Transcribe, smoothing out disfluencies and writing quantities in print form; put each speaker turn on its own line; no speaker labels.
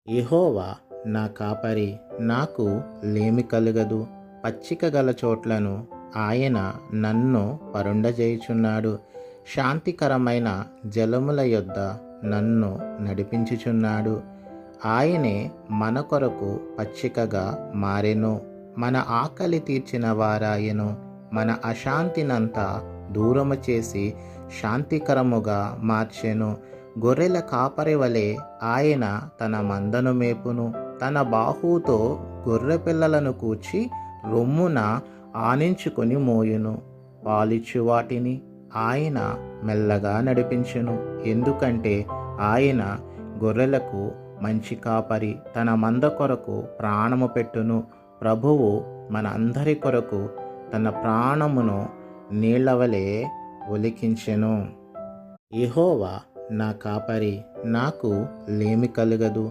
యెహోవా నా కాపరి, నాకు లేమి కలుగదు. పచ్చిక గల చోట్లను ఆయన నన్ను పరుండజేయుచున్నాడు. శాంతికరమైన జలముల యొద్ద నన్ను నడిపించుచున్నాడు. ఆయనే మన కొరకు పచ్చికగా మారెను, మన ఆకలి తీర్చిన వారాయను. మన అశాంతినంతా దూరము చేసి శాంతికరముగా మార్చెను. గొర్రెల కాపరి వలె ఆయన తన మందను మేపును. తన బాహువుతో గొర్రె పిల్లలను కూర్చి రొమ్మున ఆనించుకొని మోయును. పాలిచ్చు వాటిని ఆయన మెల్లగా నడిపించును. ఎందుకంటే ఆయన గొర్రెలకు మంచి కాపరి, తన మంద కొరకు ప్రాణము పెట్టును. ప్రభువు మన అందరి కొరకు తన ప్రాణమును నీళ్లవలె ఒలికించెను. యెహోవా నా కాపరి, నాకు లేమి కలుగదు.